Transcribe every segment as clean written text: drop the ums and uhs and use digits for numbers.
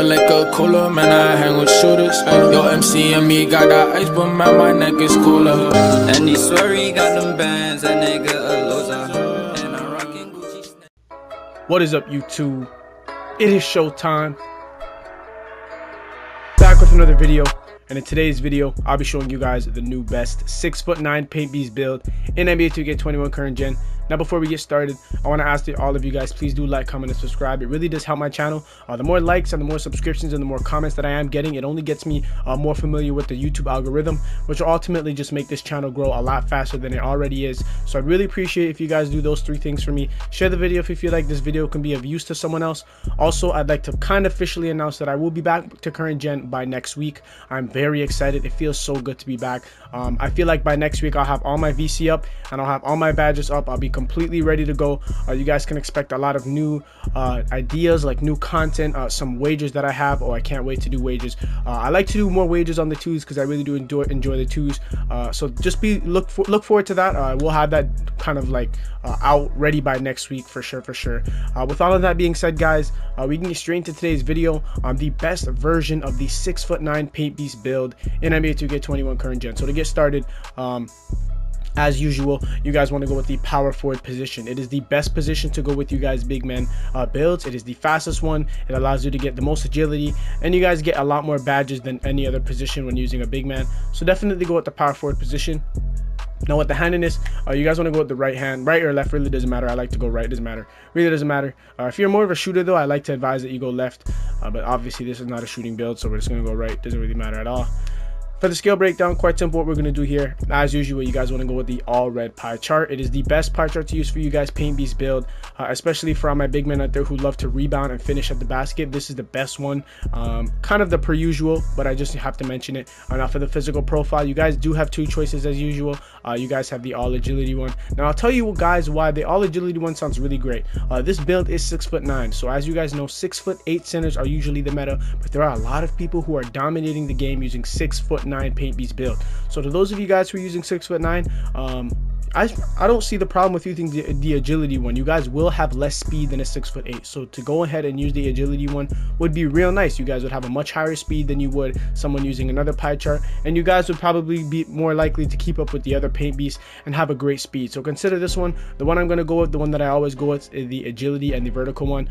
a liquor cooler, man, I hang with shooters. Yo, MC and me got that ice, but man, my neck is cooler. And he swear he got them bands, that nigga a loser. And I'm rocking Gucci. What is up, YouTube? It is showtime. Back with another video, and in today's video, I'll be showing you guys the new best 6'9" paint beast build in NBA 2K21 current gen. Now, before we get started, I want to ask all of you guys, please do like, comment, and subscribe. It really does help my channel. The more likes and the more subscriptions and the more comments that I am getting, it only gets me more familiar with the YouTube algorithm, which will ultimately just make this channel grow a lot faster than it already is. So I'd really appreciate if you guys do those three things for me. Share the video if you feel like this video can be of use to someone else. Also, I'd like to kind of officially announce that I will be back to current gen by next week. I'm very excited. It feels so good to be back. I feel like by next week I'll have all my VC up and I'll have all my badges up. I'll be completely ready to go. You guys can expect a lot of new ideas, like new content, some wagers that I have. Oh, I can't wait to do wagers. I like to do more wagers on the twos because I really do enjoy the twos. So just look forward to that. We'll have that kind of like out ready by next week for sure. With all of that being said, guys, we can get straight into today's video on the best version of the 6'9" paint beast build in NBA 2K21 current gen. So to get started, as usual, you guys want to go with the power forward position. It is the best position to go with you guys big man builds. It is the fastest one. It allows you to get the most agility, and you guys get a lot more badges than any other position when using a big man. So definitely go with the power forward position. Now with the handedness, you guys want to go with the right hand. Right or left really doesn't matter. I like to go right, doesn't matter, really doesn't matter. If you're more of a shooter though, I like to advise that you go left, but obviously this is not a shooting build, so we're just going to go right. Doesn't really matter at all. For the skill breakdown, quite simple what we're going to do here. As usual, you guys want to go with the all red pie chart. It is the best pie chart to use for you guys paint beast build, especially for all my big men out there who love to rebound and finish at the basket. This is the best one. Kind of the per usual, but I just have to mention it. Now for the physical profile, you guys do have two choices as usual. You guys have the all agility one. Now I'll tell you guys why the all agility one sounds really great. This build is 6'9", so as you guys know, 6'8" centers are usually the meta, but there are a lot of people who are dominating the game using 6'9" paint beast build. So to those of you guys who are using 6'9", I don't see the problem with using the agility one. You guys will have less speed than a 6'8", so to go ahead and use the agility one would be real nice. You guys would have a much higher speed than you would someone using another pie chart, and you guys would probably be more likely to keep up with the other paint beasts and have a great speed. So consider this one. The one I'm going to go with, the one that I always go with, is the agility and the vertical one.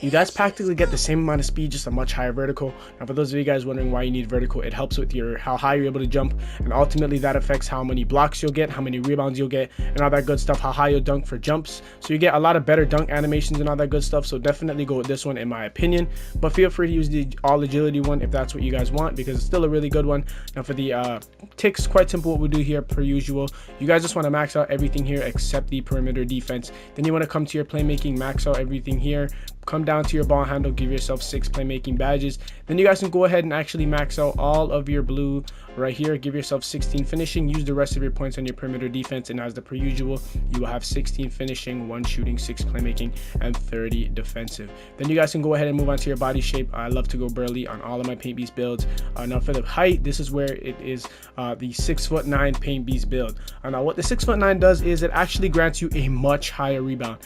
You guys practically get the same amount of speed, just a much higher vertical. Now for those of you guys wondering why you need vertical, it helps with how high you're able to jump, and ultimately that affects how many blocks you'll get, how many rebounds you'll get, and all that good stuff, how high you'll dunk for jumps. So you get a lot of better dunk animations and all that good stuff. So definitely go with this one in my opinion, but feel free to use the all agility one if that's what you guys want, because it's still a really good one. Now for the ticks, quite simple what we do here per usual. You guys just want to max out everything here except the perimeter defense. Then you want to come to your playmaking, max out everything here, come down to your ball handle, give yourself 6 playmaking badges. Then you guys can go ahead and actually max out all of your blue right here, give yourself 16 finishing, use the rest of your points on your perimeter defense, and as the per usual, you will have 16 finishing, 1 shooting, 6 playmaking, and 30 defensive. Then you guys can go ahead and move on to your body shape. I love to go burly on all of my paint beast builds. Now for the height, this is where it is the 6'9" paint beast build. Now what the 6'9" does is it actually grants you a much higher rebound.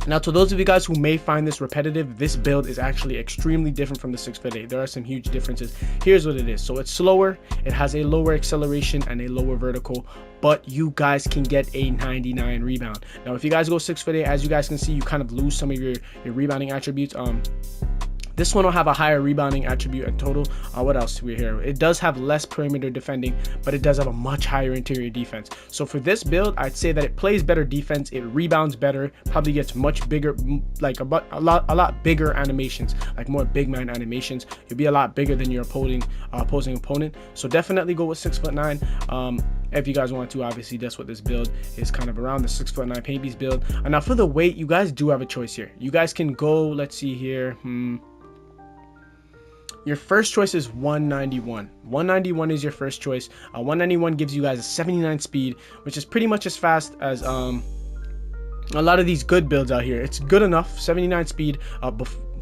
Now to those of you guys who may find this repetitive, this build is actually extremely different from the 6'8". There are some huge differences. Here's what it is. So it's slower, it has a lower acceleration and a lower vertical, but you guys can get a 99 rebound. Now if you guys go 6'8", as you guys can see, you kind of lose some of your rebounding attributes. This one will have a higher rebounding attribute in total. What else do we here? It does have less perimeter defending, but it does have a much higher interior defense. So for this build, I'd say that it plays better defense, it rebounds better, probably gets much bigger, like a lot bigger animations, like more big man animations. You'll be a lot bigger than your opposing opponent. So definitely go with 6'9". If you guys want to, obviously that's what this build is kind of around, the 6'9" paint beast build. And now for the weight, you guys do have a choice here. You guys can go, let's see here, your first choice is 191. 191 is your first choice. 191 gives you guys a 79 speed, which is pretty much as fast as a lot of these good builds out here. It's good enough. 79 speed.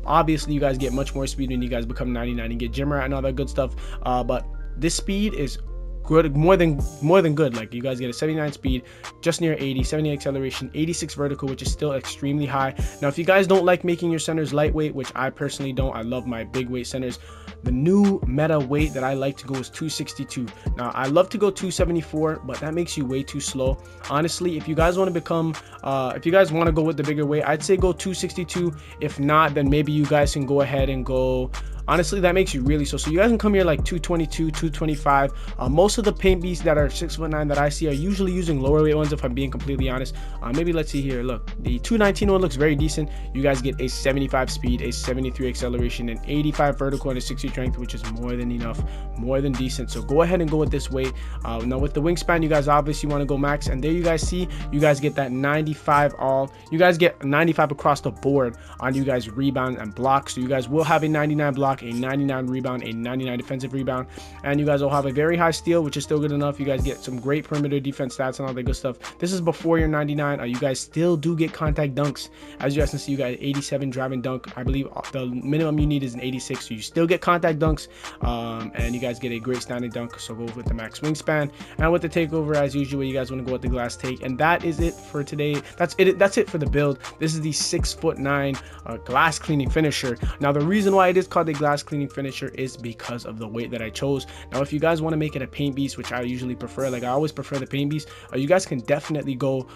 Obviously you guys get much more speed when you guys become 99 and get gym rat and all that good stuff, but this speed is good, more than good. Like, you guys get a 79 speed, just near 80, 70 acceleration, 86 vertical, which is still extremely high. Now, if you guys don't like making your centers lightweight, which I personally don't, I love my big weight centers, the new meta weight that I like to go is 262. Now, I love to go 274, but that makes you way too slow. Honestly, if you guys want to become, if you guys want to go with the bigger weight, I'd say go 262. If not, then maybe you guys can go ahead and go, honestly, that makes you really slow. So you guys can come here like 222, 225. Most of the paint beasts that are 6'9" that I see are usually using lower weight ones, if I'm being completely honest. Maybe let's see here. Look, the 219 one looks very decent. You guys get a 75 speed, a 73 acceleration, an 85 vertical, and a 60 strength, which is more than enough, more than decent. So go ahead and go with this weight. Now with the wingspan, you guys obviously want to go max, and there you guys see, you guys get that 95 all. You guys get 95 across the board on you guys rebound and block. So you guys will have a 99 block, a 99 rebound, a 99 defensive rebound, and you guys will have a very high steal, which is still good enough. You guys get some great perimeter defense stats and all that good stuff. This is before your 99. You guys still do get contact dunks. As you guys can see, you got 87 driving dunk. I believe the minimum you need is an 86, so you still get contact dunks, and you guys get a great standing dunk. So go with the max wingspan, and with the takeover, as usual, you guys want to go with the glass take. And that is it for today. That's it for the build. This is the 6'9" glass cleaning finisher. Now, the reason why it is called a glass cleaning finisher is because of the weight that I chose. Now, if you guys want to make it a paint beast, which I usually prefer, like I always prefer the paint beast, you guys can definitely go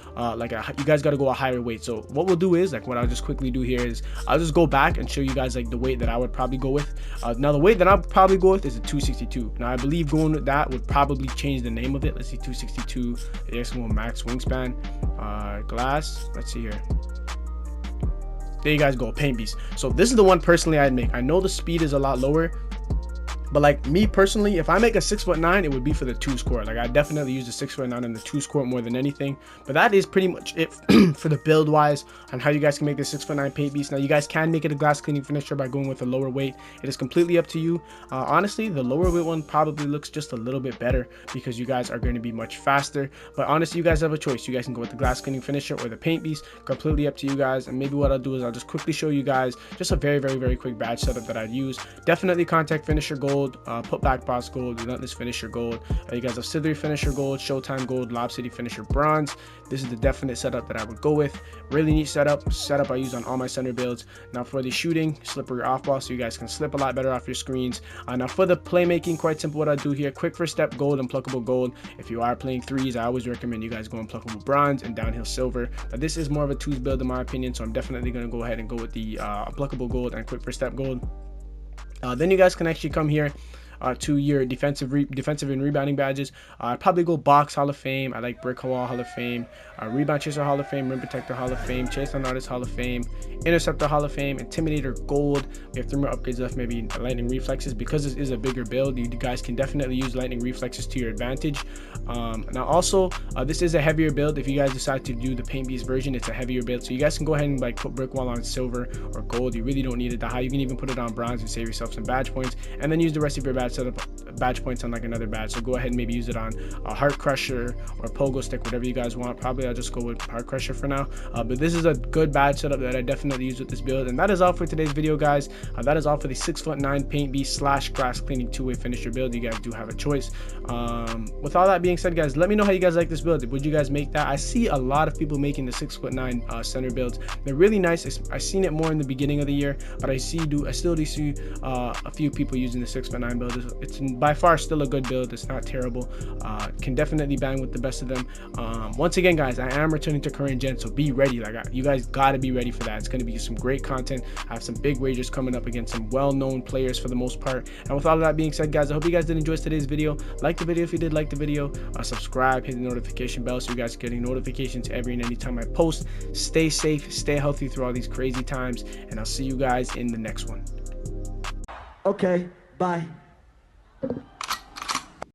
you guys got to go a higher weight. So what we'll do is, like, what I'll just quickly do here is I'll just go back and show you guys like the weight that I would probably go with. Now, the weight that I'll probably go with is a 262. Now, I believe going with that would probably change the name of it. Let's see, 262 max wingspan, glass. Let's see here. There you guys go, paint beast. So this is the one personally I'd make. I know the speed is a lot lower, but like me personally, if I make a 6'9", it would be for the 2 score. Like, I definitely use the 6'9" and the 2 score more than anything. But that is pretty much it for the build wise on how you guys can make the 6'9" paint beast. Now, you guys can make it a glass cleaning finisher by going with a lower weight. It is completely up to you. Honestly, the lower weight one probably looks just a little bit better because you guys are going to be much faster. But honestly, you guys have a choice. You guys can go with the glass cleaning finisher or the paint beast. Completely up to you guys. And maybe what I'll do is I'll just quickly show you guys just a very quick badge setup that I'd use. Definitely contact finisher gold, put back boss gold, relentless finisher gold. You guys have Slithery finisher gold, showtime gold, lob city finisher bronze. This is the definite setup that I would go with. Really neat setup I use on all my center builds. Now for the shooting, slippery off ball, so you guys can slip a lot better off your screens. Now for the playmaking, quite simple what I do here. Quick first step gold and pluckable gold. If you are playing threes, I always recommend you guys go on pluckable bronze and downhill silver. Now this is more of a twos build in my opinion, so I'm definitely going to go ahead and go with the pluckable gold and quick first step gold. Then you guys can actually come here to your defensive and rebounding badges. I'd probably go box Hall of Fame. I like brick wall Hall of Fame, rebound chaser Hall of Fame, rim protector Hall of Fame, chase down artist Hall of Fame, interceptor Hall of Fame, intimidator gold. We have 3 more upgrades left, maybe lightning reflexes. Because this is a bigger build, you guys can definitely use lightning reflexes to your advantage. Now also, this is a heavier build. If you guys decide to do the paint beast version, it's a heavier build, so you guys can go ahead and like put brick wall on silver or gold. You really don't need it that high. You can even put it on bronze and save yourself some badge points, and then use the rest of your badge setup badge points on like another badge. So go ahead and maybe use it on a heart crusher or pogo stick, whatever you guys want. Probably I'll just go with heart crusher for now, but this is a good badge setup that I definitely use with this build. And that is all for today's video, guys. That is all for the 6'9" paint beast / glass cleaning 2-way finisher build. You guys do have a choice. With all that being said, guys, let me know how you guys like this build. Would you guys make that? I see a lot of people making the 6'9" center builds. They're really nice. I've seen it more in the beginning of the year, but I still do see a few people using the 6'9" build. It's by far still a good build. It's not terrible. Can definitely bang with the best of them. Once again, guys, I am returning to current gen, so be ready. Like, you guys gotta be ready for that. It's gonna be some great content. I have some big wagers coming up against some well-known players for the most part. And with all of that being said, guys, I hope you guys did enjoy today's video. Like the video if you did like the video. Subscribe, hit the notification bell so you guys are getting notifications every and any time I post. Stay safe, stay healthy through all these crazy times, and I'll see you guys in the next one. Okay, bye.